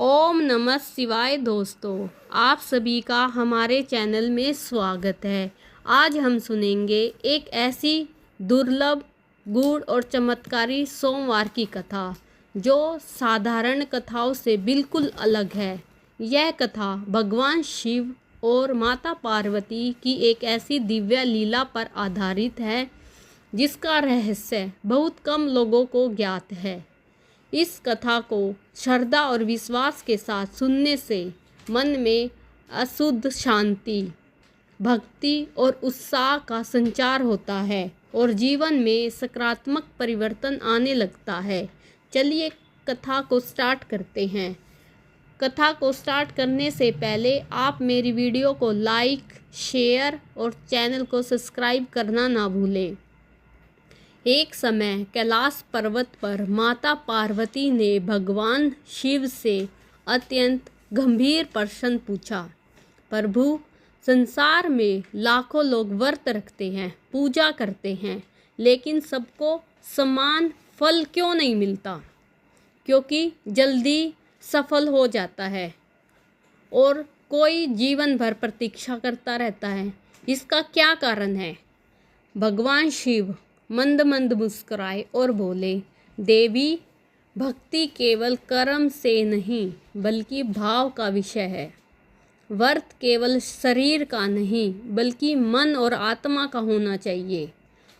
ओम नमः शिवाय। दोस्तों, आप सभी का हमारे चैनल में स्वागत है। आज हम सुनेंगे एक ऐसी दुर्लभ, गूढ़ और चमत्कारी सोमवार की कथा जो साधारण कथाओं से बिल्कुल अलग है। यह कथा भगवान शिव और माता पार्वती की एक ऐसी दिव्य लीला पर आधारित है जिसका रहस्य बहुत कम लोगों को ज्ञात है। इस कथा को श्रद्धा और विश्वास के साथ सुनने से मन में अशुद्ध शांति, भक्ति और उत्साह का संचार होता है और जीवन में सकारात्मक परिवर्तन आने लगता है। चलिए कथा को स्टार्ट करते हैं। कथा को स्टार्ट करने से पहले आप मेरी वीडियो को लाइक, शेयर और चैनल को सब्सक्राइब करना ना भूलें। एक समय कैलाश पर्वत पर माता पार्वती ने भगवान शिव से अत्यंत गंभीर प्रश्न पूछा। प्रभु, संसार में लाखों लोग व्रत रखते हैं, पूजा करते हैं, लेकिन सबको समान फल क्यों नहीं मिलता? क्योंकि जल्दी सफल हो जाता है और कोई जीवन भर प्रतीक्षा करता रहता है। इसका क्या कारण है? भगवान शिव मंद मंद मुस्कुराए और बोले, देवी, भक्ति केवल कर्म से नहीं बल्कि भाव का विषय है। व्रत केवल शरीर का नहीं बल्कि मन और आत्मा का होना चाहिए।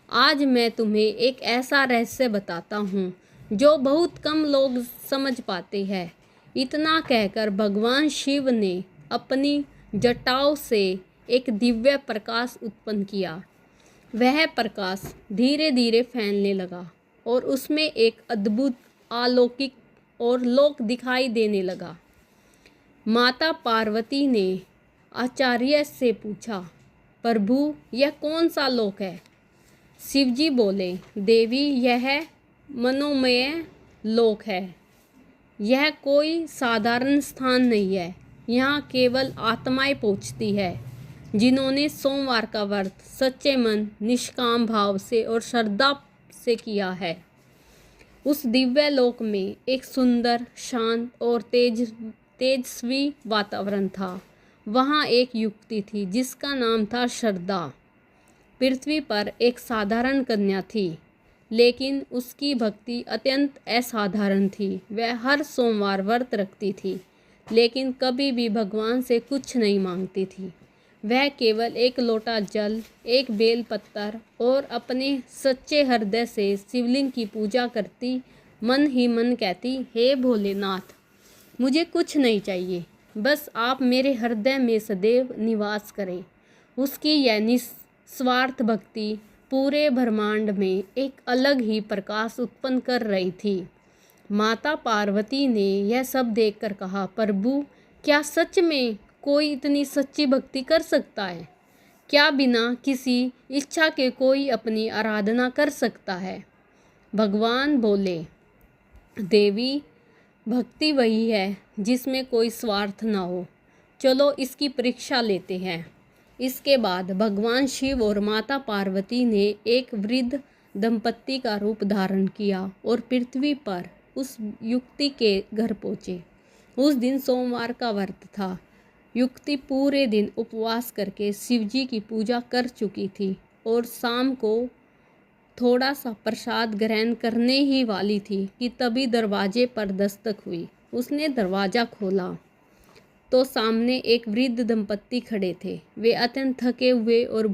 आज मैं तुम्हें एक ऐसा रहस्य बताता हूँ जो बहुत कम लोग समझ पाते हैं। इतना कहकर भगवान शिव ने अपनी जटाओं से एक दिव्य प्रकाश उत्पन्न किया। वह प्रकाश धीरे धीरे फैलने लगा और उसमें एक अद्भुत, अलौकिक और लोक दिखाई देने लगा। माता पार्वती ने आचार्य से पूछा, प्रभु, यह कौन सा लोक है? शिवजी बोले, देवी, यह मनोमय लोक है। यह कोई साधारण स्थान नहीं है। यहाँ केवल आत्माएं पहुँचती है जिन्होंने सोमवार का व्रत सच्चे मन, निष्काम भाव से और श्रद्धा से किया है। उस दिव्य लोक में एक सुंदर, शांत और तेजस्वी वातावरण था। वहाँ एक युवती थी जिसका नाम था श्रद्धा। पृथ्वी पर एक साधारण कन्या थी, लेकिन उसकी भक्ति अत्यंत असाधारण थी। वह हर सोमवार व्रत रखती थी, लेकिन कभी भी भगवान से कुछ नहीं मांगती थी। वह केवल एक लोटा जल, एक बेल पत्तर और अपने सच्चे हृदय से शिवलिंग की पूजा करती, मन ही मन कहती, हे भोलेनाथ, मुझे कुछ नहीं चाहिए, बस आप मेरे हृदय में सदैव निवास करें। उसकी यह निस्वार्थ भक्ति पूरे ब्रह्मांड में एक अलग ही प्रकाश उत्पन्न कर रही थी। माता पार्वती ने यह सब देखकर कहा, प्रभु, क्या सच में कोई इतनी सच्ची भक्ति कर सकता है? क्या बिना किसी इच्छा के कोई अपनी आराधना कर सकता है? भगवान बोले, देवी, भक्ति वही है जिसमें कोई स्वार्थ ना हो। चलो इसकी परीक्षा लेते हैं। इसके बाद भगवान शिव और माता पार्वती ने एक वृद्ध दंपत्ति का रूप धारण किया और पृथ्वी पर उस युवती के घर पहुँचे। उस दिन सोमवार का व्रत था। युवती पूरे दिन उपवास करके शिवजी की पूजा कर चुकी थी और शाम को थोड़ा सा प्रसाद ग्रहण करने ही वाली थी कि तभी दरवाजे पर दस्तक हुई। उसने दरवाज़ा खोला तो सामने एक वृद्ध दंपत्ति खड़े थे। वे अत्यंत थके हुए और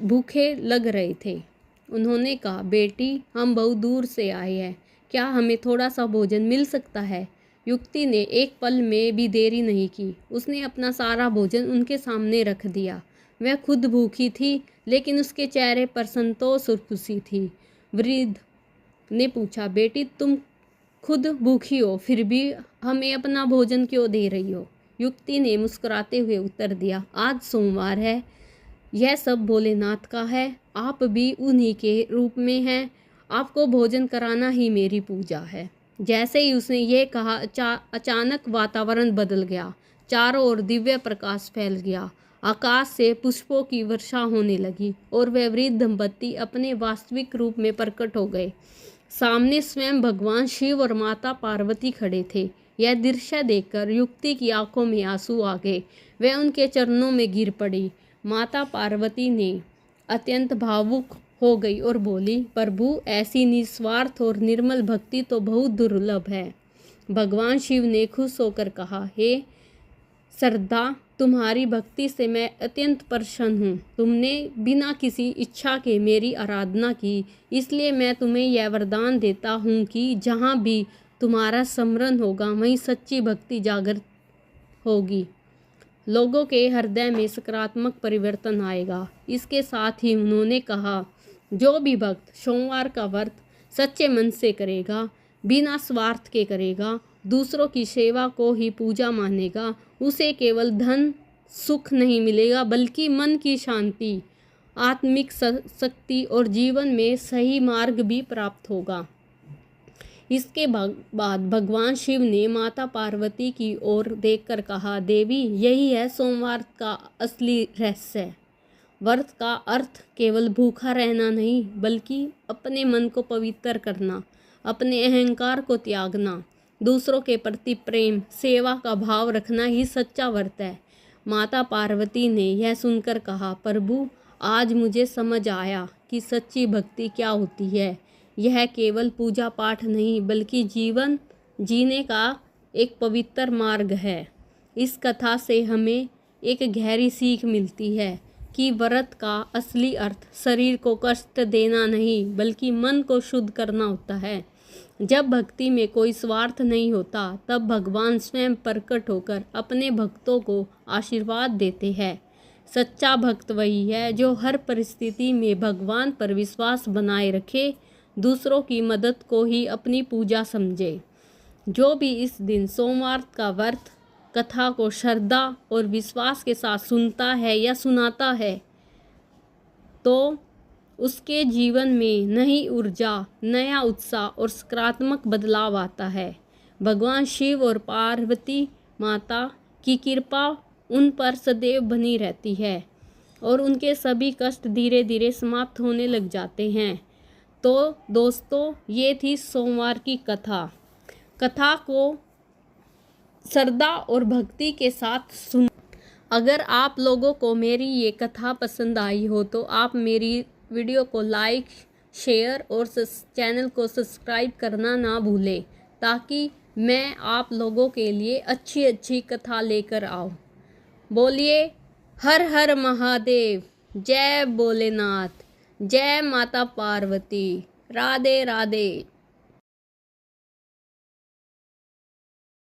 भूखे लग रहे थे। उन्होंने कहा, बेटी, हम बहुत दूर से आए हैं, क्या हमें थोड़ा सा भोजन मिल सकता है? युवती ने एक पल में भी देरी नहीं की। उसने अपना सारा भोजन उनके सामने रख दिया। वह खुद भूखी थी, लेकिन उसके चेहरे पर संतोष और खुशी थी। वृद्ध ने पूछा, बेटी, तुम खुद भूखी हो, फिर भी हमें अपना भोजन क्यों दे रही हो? युवती ने मुस्कुराते हुए उत्तर दिया, आज सोमवार है, यह सब भोलेनाथ का है, आप भी उन्हीं के रूप में हैं, आपको भोजन कराना ही मेरी पूजा है। जैसे ही उसने ये कहा, अचानक वातावरण बदल गया। चारों ओर दिव्य प्रकाश फैल गया। आकाश से पुष्पों की वर्षा होने लगी और वह वृद्ध दंपत्ति अपने वास्तविक रूप में प्रकट हो गए। सामने स्वयं भगवान शिव और माता पार्वती खड़े थे। यह दृश्य देखकर युवती की आंखों में आंसू आ गए। वह उनके चरणों में गिर पड़ी। माता पार्वती ने अत्यंत भावुक हो गई और बोली, प्रभु, ऐसी निस्वार्थ और निर्मल भक्ति तो बहुत दुर्लभ है। भगवान शिव ने खुश होकर कहा, हे श्रद्धा, तुम्हारी भक्ति से मैं अत्यंत प्रसन्न हूँ। तुमने बिना किसी इच्छा के मेरी आराधना की, इसलिए मैं तुम्हें यह वरदान देता हूँ कि जहाँ भी तुम्हारा स्मरण होगा वहीं सच्ची भक्ति जागृत होगी। लोगों के हृदय में सकारात्मक परिवर्तन आएगा। इसके साथ ही उन्होंने कहा, जो भी भक्त सोमवार का व्रत सच्चे मन से करेगा, बिना स्वार्थ के करेगा, दूसरों की सेवा को ही पूजा मानेगा, उसे केवल धन सुख नहीं मिलेगा बल्कि मन की शांति, आत्मिक शक्ति और जीवन में सही मार्ग भी प्राप्त होगा। इसके बाद भगवान शिव ने माता पार्वती की ओर देखकर कहा, देवी, यही है सोमवार का असली रहस्य। व्रत का अर्थ केवल भूखा रहना नहीं बल्कि अपने मन को पवित्र करना, अपने अहंकार को त्यागना, दूसरों के प्रति प्रेम, सेवा का भाव रखना ही सच्चा व्रत है। माता पार्वती ने यह सुनकर कहा, प्रभु, आज मुझे समझ आया कि सच्ची भक्ति क्या होती है। यह केवल पूजा पाठ नहीं बल्कि जीवन जीने का एक पवित्र मार्ग है। इस कथा से हमें एक गहरी सीख मिलती है कि व्रत का असली अर्थ शरीर को कष्ट देना नहीं बल्कि मन को शुद्ध करना होता है। जब भक्ति में कोई स्वार्थ नहीं होता तब भगवान स्वयं प्रकट होकर अपने भक्तों को आशीर्वाद देते हैं। सच्चा भक्त वही है जो हर परिस्थिति में भगवान पर विश्वास बनाए रखे, दूसरों की मदद को ही अपनी पूजा समझे। जो भी इस दिन सोमवार का व्रत कथा को श्रद्धा और विश्वास के साथ सुनता है या सुनाता है तो उसके जीवन में नई ऊर्जा, नया उत्साह और सकारात्मक बदलाव आता है। भगवान शिव और पार्वती माता की कृपा उन पर सदैव बनी रहती है और उनके सभी कष्ट धीरे धीरे समाप्त होने लग जाते हैं। तो दोस्तों, ये थी सोमवार की कथा। कथा को श्रद्धा और भक्ति के साथ सुन। अगर आप लोगों को मेरी ये कथा पसंद आई हो तो आप मेरी वीडियो को लाइक, शेयर और चैनल को सब्सक्राइब करना ना भूलें ताकि मैं आप लोगों के लिए अच्छी अच्छी कथा लेकर आऊँ। बोलिए हर हर महादेव, जय भोलेनाथ, जय माता पार्वती, राधे राधे।